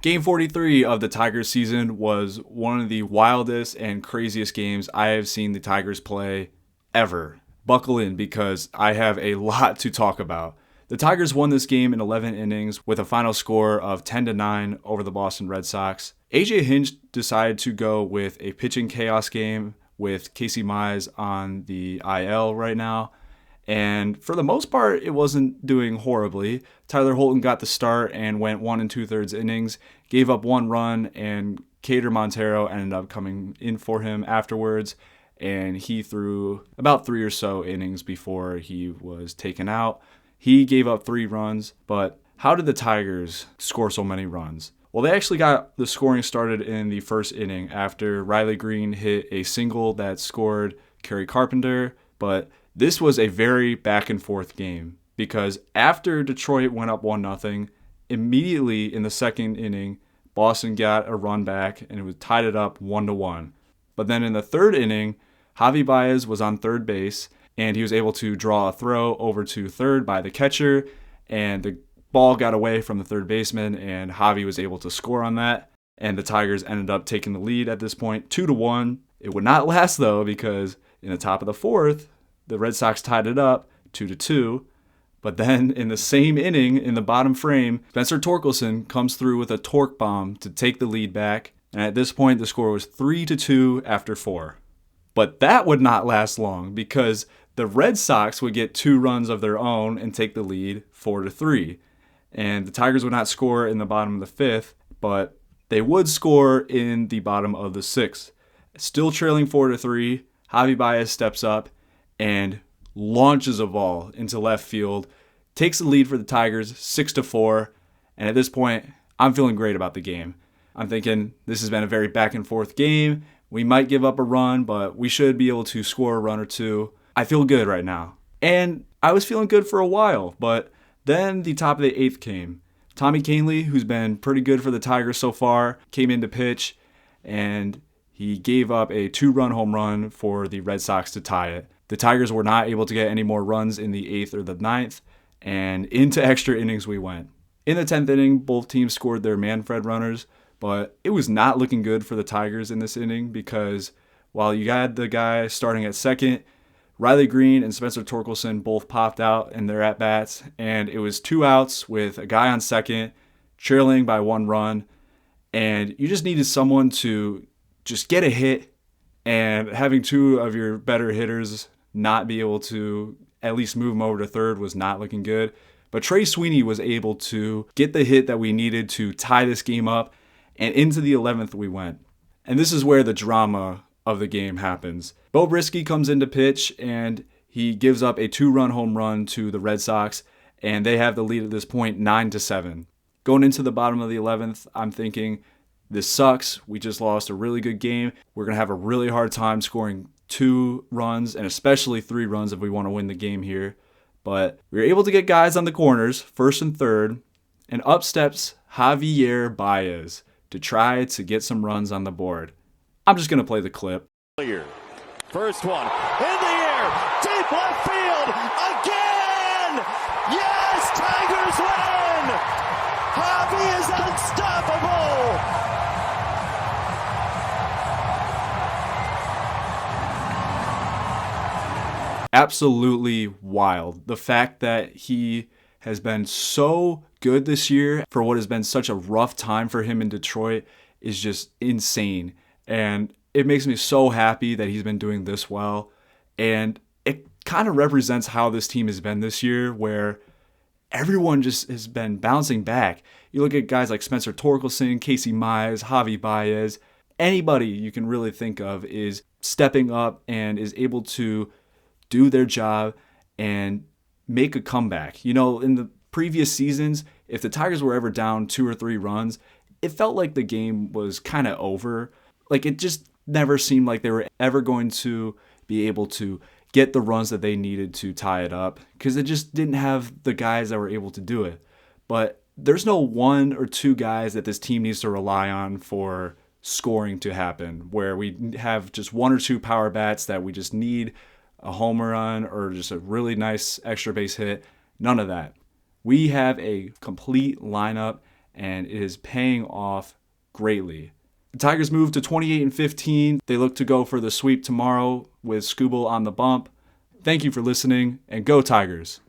Game 43 of the Tigers season was one of the wildest and craziest games I have seen the Tigers play ever. Buckle in because I have a lot to talk about. The Tigers won this game in 11 innings with a final score of 10-9 over the Boston Red Sox. AJ Hinch decided to go with a pitching chaos game with Baez on the IL right now. And for the most part, it wasn't doing horribly. Tyler Holton got the start and went 1 2/3 innings, gave up 1 run, and Cater Montero ended up coming in for him afterwards. And he threw about 3 or so innings before he was taken out. He gave up 3 runs, but how did the Tigers score so many runs? Well, they actually got the scoring started in the first inning after Riley Green hit a single that scored Kerry Carpenter, but this was a very back and forth game because after Detroit went up 1-0, immediately in the second inning, Boston got a run back and it was tied it up 1-1. But then in the third inning, Baez was on third base and he was able to draw a throw over to third by the catcher, and the ball got away from the third baseman and Javy was able to score on that. And the Tigers ended up taking the lead at this point, 2-1. It would not last though because in the top of the fourth, the Red Sox tied it up 2-2. But then in the same inning, in the bottom frame, Spencer Torkelson comes through with a torque bomb to take the lead back. And at this point, the score was 3-2 after 4. But that would not last long because the Red Sox would get 2 runs of their own and take the lead 4-3. And the Tigers would not score in the bottom of the 5th, but they would score in the bottom of the 6th. Still trailing 4-3, Javy Baez steps up and launches a ball into left field, takes the lead for the Tigers 6-4, and at this point, I'm feeling great about the game. I'm thinking this has been a very back and forth game. We might give up a run, but we should be able to score a run or two. I feel good right now. And I was feeling good for a while, but then the top of the 8th came. Tommy Kahnle, who's been pretty good for the Tigers so far, came in to pitch, and he gave up a 2-run home run for the Red Sox to tie it. The Tigers were not able to get any more runs in the 8th or the 9th, and into extra innings we went. In the 10th inning, both teams scored their Manfred runners, but it was not looking good for the Tigers in this inning because while you had the guy starting at second, Riley Green and Spencer Torkelson both popped out in their at-bats, and it was 2 outs with a guy on second, trailing by 1 run, and you just needed someone to just get a hit, and having 2 of your better hitters not be able to at least move him over to third was not looking good. But Trey Sweeney was able to get the hit that we needed to tie this game up, and into the 11th we went. And this is where the drama of the game happens. Bo Brisky comes in to pitch, and he gives up a 2-run home run to the Red Sox, and they have the lead at this point 9-7. Going into the bottom of the 11th, I'm thinking, this sucks. We just lost a really good game. We're going to have a really hard time scoring 2 runs and especially 3 runs if we want to win the game here. But we were able to get guys on the corners, first and third, and up steps Javier Báez to try to get some runs on the board. I'm just going to play the clip. First one in the air, deep left field, again! Yes, Tigers win! Javy is unstoppable! Absolutely wild. The fact that he has been so good this year for what has been such a rough time for him in Detroit is just insane. And it makes me so happy that he's been doing this well. And it kind of represents how this team has been this year, where everyone just has been bouncing back. You look at guys like Spencer Torkelson, Casey Mize, Javy Baez, anybody you can really think of is stepping up and is able to do their job and make a comeback. You know, in the previous seasons, if the Tigers were ever down 2 or 3 runs, it felt like the game was kind of over. Like, it just never seemed like they were ever going to be able to get the runs that they needed to tie it up because it just didn't have the guys that were able to do it. But there's no 1 or 2 guys that this team needs to rely on for scoring to happen, where we have just 1 or 2 power bats that we just need a home run or just a really nice extra base hit. None of that. We have a complete lineup, and it is paying off greatly. The Tigers moved to 28-15. They look to go for the sweep tomorrow with Skubal on the bump. Thank you for listening, and go Tigers!